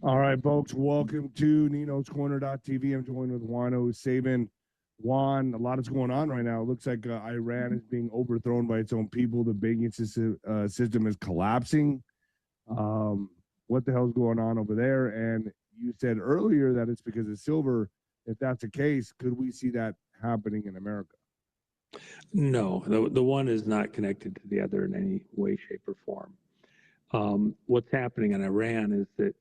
All right, folks, welcome to Nino's Corner.tv. I'm joined with Juan O Savin. Juan, a lot is going on right now. It looks like Iran is being overthrown by its own people. The banking system is collapsing. What the hell's going on over there? And you said earlier that it's because of silver. If that's the case, could we see that happening in America? No, the one is not connected to the other in any way, shape, or form. What's happening in Iran is that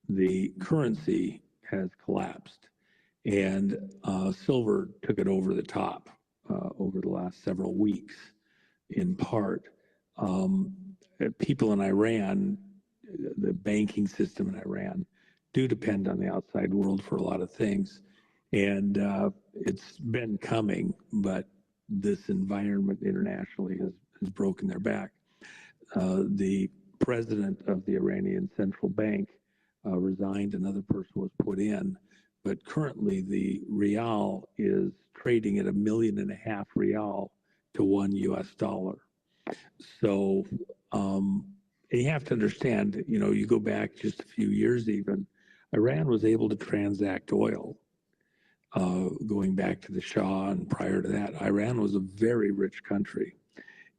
the currency has collapsed, and silver took it over the top over the last several weeks, in part. People in Iran, the banking system in Iran, do depend on the outside world for a lot of things, and it's been coming, but this environment internationally has broken their back. The president of the Iranian central bank resigned, another person was put in, but currently the rial is trading at $1.5 million rial to $1 US. So you have to understand, you know, you go back just a few years even, Iran was able to transact oil. Going back to the Shah and prior to that, Iran was a very rich country,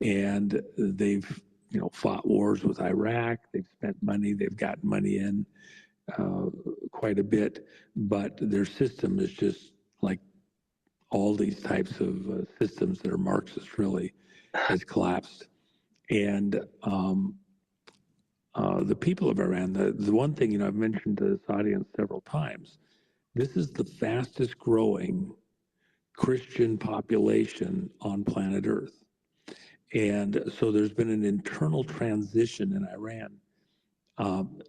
and they've, you know, fought wars with Iraq. They've spent money. They've gotten money in quite a bit, but their system is just like all these types of systems that are Marxist, really, has collapsed. And the people of Iran, the one thing, you know, I've mentioned to this audience several times, this is the fastest growing Christian population on planet Earth. And so there's been an internal transition in Iran,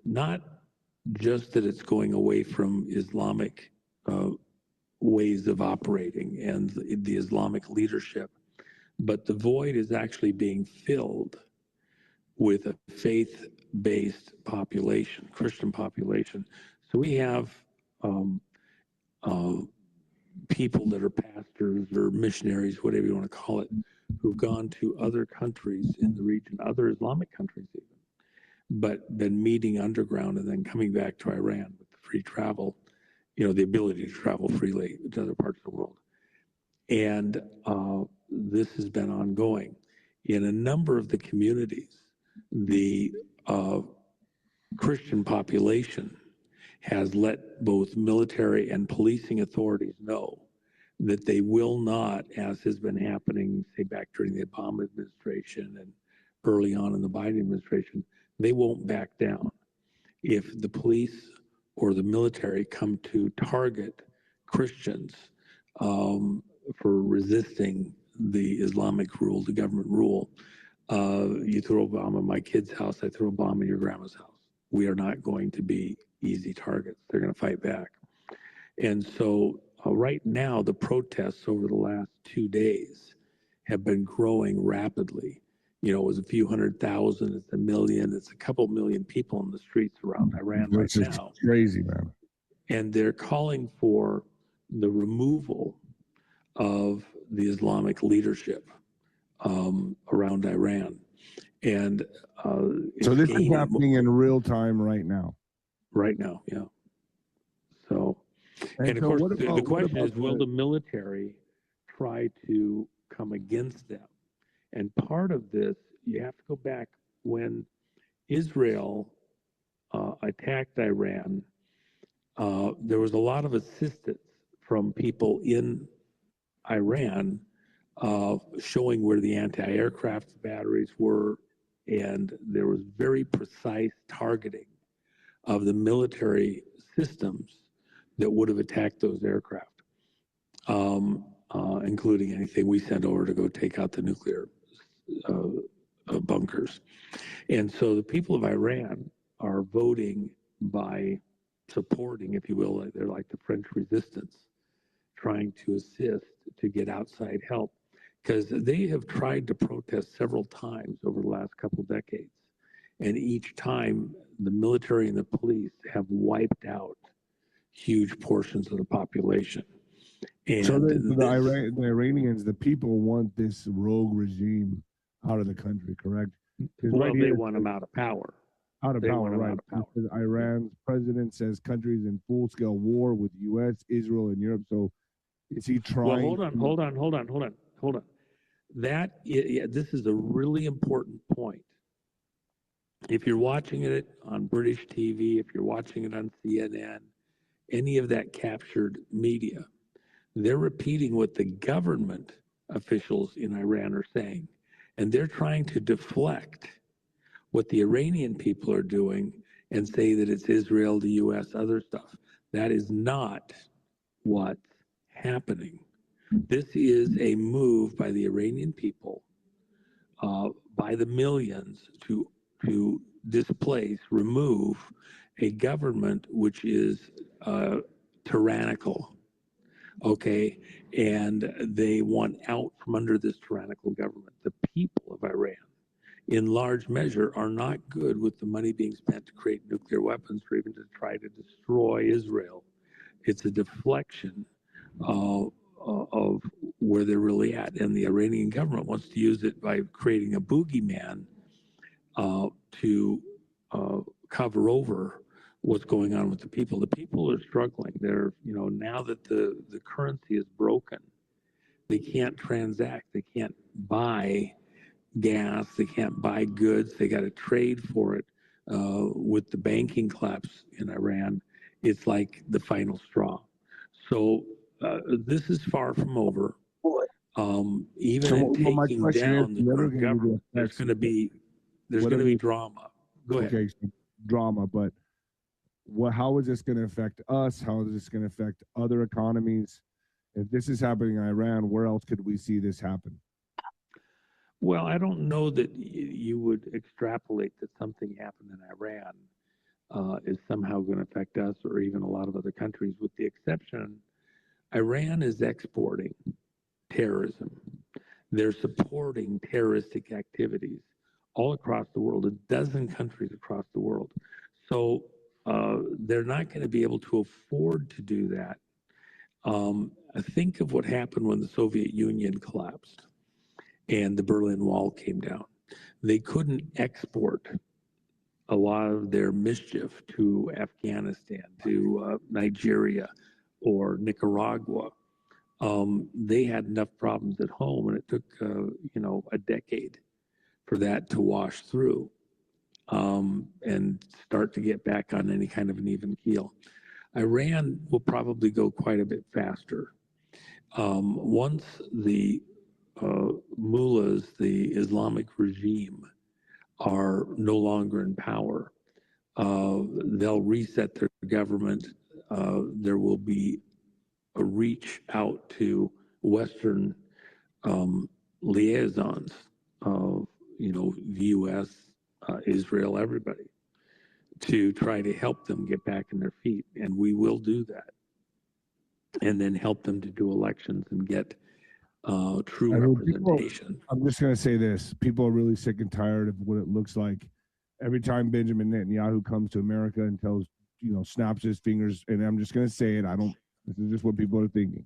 not just that it's going away from Islamic ways of operating and the Islamic leadership, but the void is actually being filled with a faith-based population, Christian population. So we have people that are pastors or missionaries, whatever you want to call it, who've gone to other countries in the region, other Islamic countries even, but been meeting underground and then coming back to Iran with the free travel, you know, the ability to travel freely to other parts of the world. And this has been ongoing. In a number of the communities, the Christian population has let both military and policing authorities know that they will not, as has been happening, say, back during the Obama administration and early on in the Biden administration, they won't back down. If the police or the military come to target Christians for resisting the Islamic rule, the government rule, you throw a bomb in my kid's house, I throw a bomb in your grandma's house. We are not going to be easy targets. They're going to fight back. And so right now, the protests over the last 2 days have been growing rapidly. You know, it was a few 100,000, it's 1 million, it's a couple million people in the streets around Iran right now. It's crazy, man. And they're calling for the removal of the Islamic leadership around Iran. And so this is happening in real time right now. Right now, yeah. So, and of course, the question is, will the military try to come against them? And part of this, you have to go back when Israel attacked Iran, there was a lot of assistance from people in Iran showing where the anti-aircraft batteries were, and there was very precise targeting of the military systems that would have attacked those aircraft, including anything we sent over to go take out the nuclear bunkers. And so the people of Iran are voting by supporting, if you will, they're like the French resistance, trying to assist to get outside help, because they have tried to protest several times over the last couple of decades. And each time the military and the police have wiped out huge portions of the population. So And the Iranians, the people want this rogue regime out of the country, correct? well, they want them out of power. Out of They power, want them right? out of power. Because Iran's president says countries in full-scale war with U.S., Israel, and Europe. So is he trying? Well, hold on. This is a really important point. If you're watching it on British TV, if you're watching it on CNN, any of that captured media, they're repeating what the government officials in Iran are saying. And they're trying to deflect what the Iranian people are doing and say that it's Israel, the U.S., other stuff. That is not what's happening. This is a move by the Iranian people, by the millions, to displace, remove a government which is tyrannical, okay? And they want out from under this tyrannical government. The people of Iran, in large measure, are not good with the money being spent to create nuclear weapons or even to try to destroy Israel. It's a deflection of where they're really at. And the Iranian government wants to use it by creating a boogeyman to cover over what's going on with the people. The people are struggling. They're, now that the currency is broken, they can't transact. They can't buy gas. They can't buy goods. They got to trade for it. With the banking collapse in Iran, it's like the final straw. So this is far from over. Even in taking down the current government, there's going to be drama. Go ahead. Okay, so drama, but how is this going to affect us? How is this going to affect other economies? If this is happening in Iran, where else could we see this happen? Well, I don't know that you would extrapolate that something happened in Iran is somehow going to affect us or even a lot of other countries, with the exception, Iran is exporting terrorism. They're supporting terroristic activities all across the world, a dozen countries across the world. So they're not going to be able to afford to do that. Think of what happened when the Soviet Union collapsed and the Berlin Wall came down. They couldn't export a lot of their mischief to Afghanistan, to Nigeria, or Nicaragua. They had enough problems at home, and it took a decade for that to wash through and start to get back on any kind of an even keel. Iran will probably go quite a bit faster. Once the mullahs, the Islamic regime, are no longer in power, they'll reset their government. There will be a reach out to Western liaisons of, the U.S., Israel, everybody, to try to help them get back on their feet. And we will do that. And then help them to do elections and get true representation. I'm just going to say this. People are really sick and tired of what it looks like. Every time Benjamin Netanyahu comes to America and tells, snaps his fingers, and I'm just going to say it, this is just what people are thinking.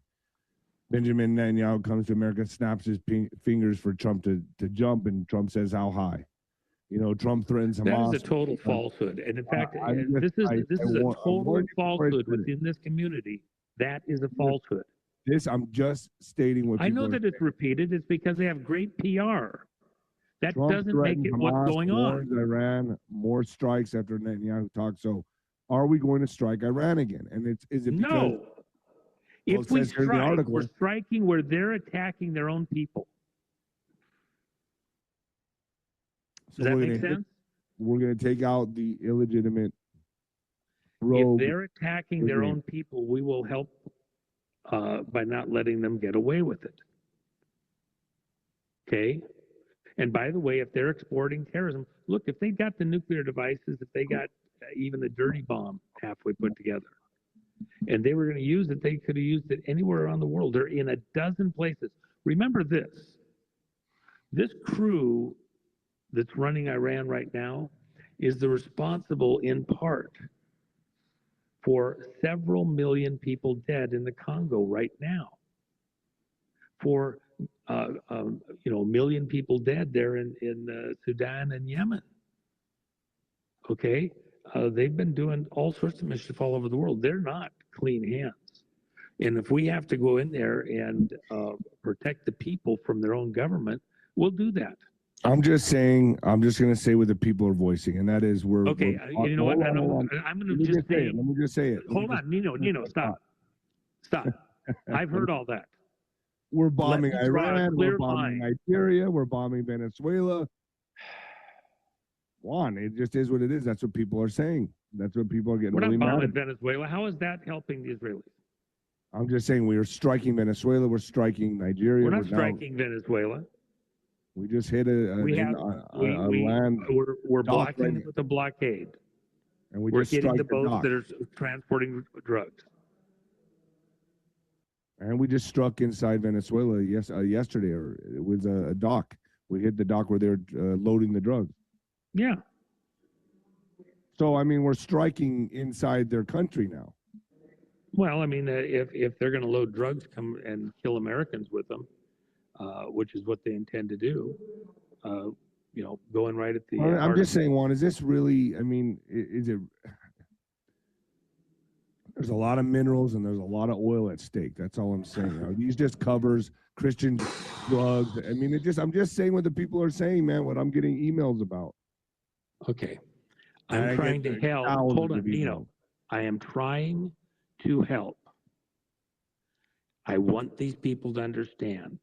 Benjamin Netanyahu comes to America, snaps his fingers for Trump to jump, and Trump says, how high? Trump threatens Hamas. That is a total falsehood. And in fact, this is a total falsehood within this community. That is a falsehood. I'm just stating what I know that it's repeated. It's because they have great PR. That doesn't make it what's going on. Iran, more strikes after Netanyahu talked. So are we going to strike Iran again? And is it because... No. If we strike, we're striking where they're attacking their own people. Does that make sense? We're going to take out the illegitimate rogue. If they're attacking their own people, we will help by not letting them get away with it. Okay? And by the way, if they're exporting terrorism, look, if they got the nuclear devices, if they got even a dirty bomb halfway put together, and they were going to use it, they could have used it anywhere around the world. They're in a dozen places. Remember this. This crew that's running Iran right now is the responsible, in part, for several million people dead in the Congo right now. for a million people dead there in Sudan and Yemen. Okay, they've been doing all sorts of mischief all over the world. They're not clean hands, and if we have to go in there and protect the people from their own government, we'll do that. I'm just saying. I'm just going to say what the people are voicing, and that is we're okay. You know what? I'm going to just say it. Let me just say it. Hold on, Nino, stop. I've heard all that. We're bombing Iran. We're bombing Nigeria. We're bombing Venezuela. Juan, it just is what it is. That's what people are saying. That's what people are getting really mad at. We're not bombing Venezuela. How is that helping the Israelis? I'm just saying we are striking Venezuela. We're striking Nigeria. We're not striking Venezuela. We just hit a land. We're blocking it with a blockade. And we're hitting the boats that are transporting drugs. And we just struck inside Venezuela yesterday, or it was a dock. We hit the dock where they're loading the drugs. Yeah. So, I mean, we're striking inside their country now. Well, I mean, if they're going to load drugs, come and kill Americans with them, which is what they intend to do, going right at the... I'm just saying, Juan, is this really, I mean, is it... There's a lot of minerals and there's a lot of oil at stake. That's all I'm saying. Are these just covers, Christian drugs? I mean, I'm just saying what the people are saying, man, what I'm getting emails about. Okay. I'm trying to help. Hold on, Nino. I am trying to help. I want these people to understand.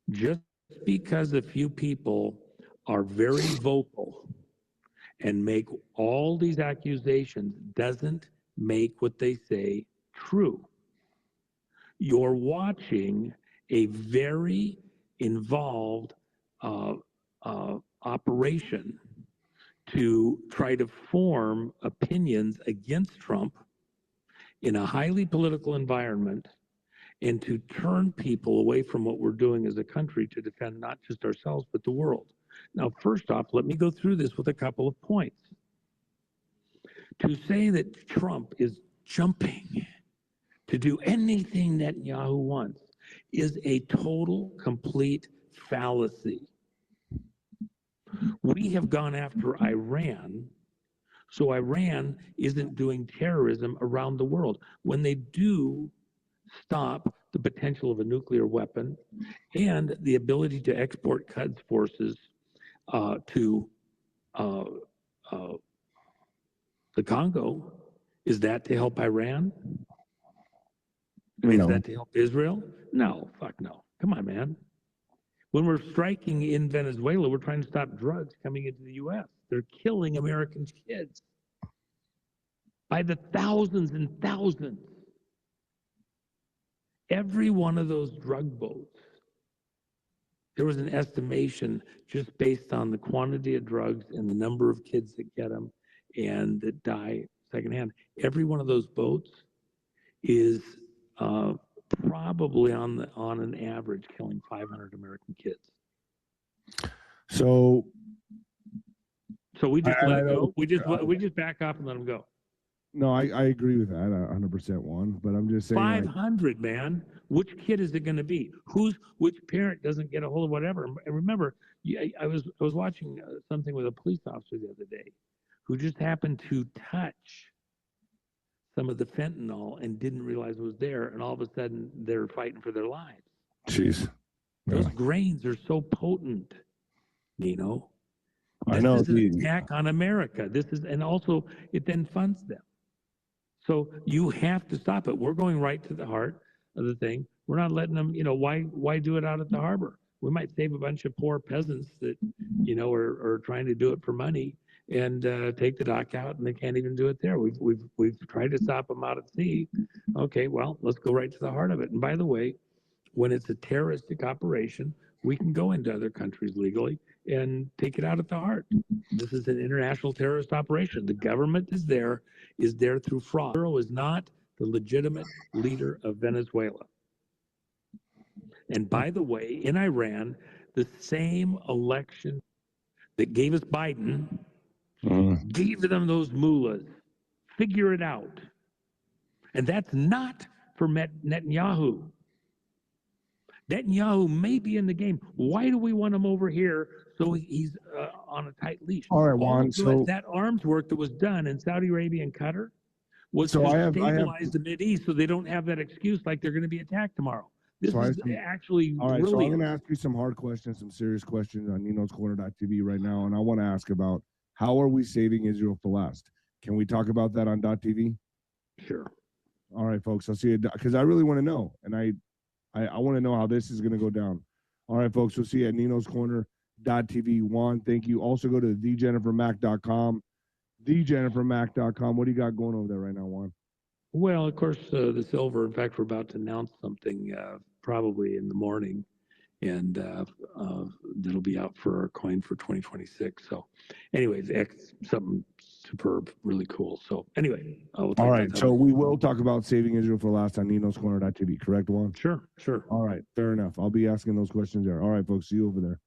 Just because a few people are very vocal and make all these accusations doesn't make what they say true. You're watching a very involved operation to try to form opinions against Trump in a highly political environment and to turn people away from what we're doing as a country to defend not just ourselves, but the world. Now, first off, let me go through this with a couple of points. To say that Trump is jumping to do anything Netanyahu wants is a total, complete fallacy. We have gone after Iran, so Iran isn't doing terrorism around the world. When they do stop the potential of a nuclear weapon and the ability to export Quds forces to the Congo, is that to help Iran? I mean, is that to help Israel? No, fuck no. Come on, man. When we're striking in Venezuela, we're trying to stop drugs coming into the U.S. They're killing American kids by the thousands and thousands. Every one of those drug boats, there was an estimation just based on the quantity of drugs and the number of kids that get them and that die secondhand. Every one of those boats is probably on an average killing 500 American kids. So we just let it go. We just back off and let them go. No, I agree with that 100%, Juan. But I'm just saying 500, man. Which kid is it going to be? Which parent doesn't get a hold of whatever? And remember, I was watching something with a police officer the other day who just happened to touch some of the fentanyl and didn't realize it was there, and all of a sudden they're fighting for their lives. Jeez. Those grains are so potent, Nino. I know. This is an attack on America. And also it then funds them. So you have to stop it. We're going right to the heart of the thing. We're not letting them, why do it out at the harbor? We might save a bunch of poor peasants that, are trying to do it for money and take the dock out, and they can't even do it there. We've tried to stop them out at sea. Okay, well, let's go right to the heart of it. And by the way, when it's a terroristic operation, we can go into other countries legally and take it out at the heart. This is an international terrorist operation. The government is there through fraud. Maduro is not the legitimate leader of Venezuela. And by the way, in Iran, the same election that gave us Biden gave them those mullahs. Figure it out. And that's not for Netanyahu. Netanyahu may be in the game. Why do we want him over here so he's on a tight leash? All right, All Juan. of So that arms work that was done in Saudi Arabia and Qatar was so to I have stabilize the Mideast so they don't have that excuse like they're going to be attacked tomorrow. This So I have is some- actually all right. So I'm brilliant. going to ask you some hard questions, some serious questions on Nino'sCorner.tv right now, and I want to ask about how are we saving Israel for last? Can we talk about that on .tv? Sure. All right, folks. I'll see you because I really want to know, and I want to know how this is going to go down. All right, folks. We'll see you at Nino'sCorner.tv. Juan, thank you. Also go to thejennifermack.com. thejennifermack.com. What do you got going over there right now, Juan? Well, of course, the silver. In fact, we're about to announce something probably in the morning, and that'll be out for our coin for 2026. So, anyways, something superb, really cool. So, anyway, all right. So we will talk about saving Israel for last on Nino'sCorner.tv. Correct, Juan? Sure. All right. Fair enough. I'll be asking those questions there. All right, folks. See you over there.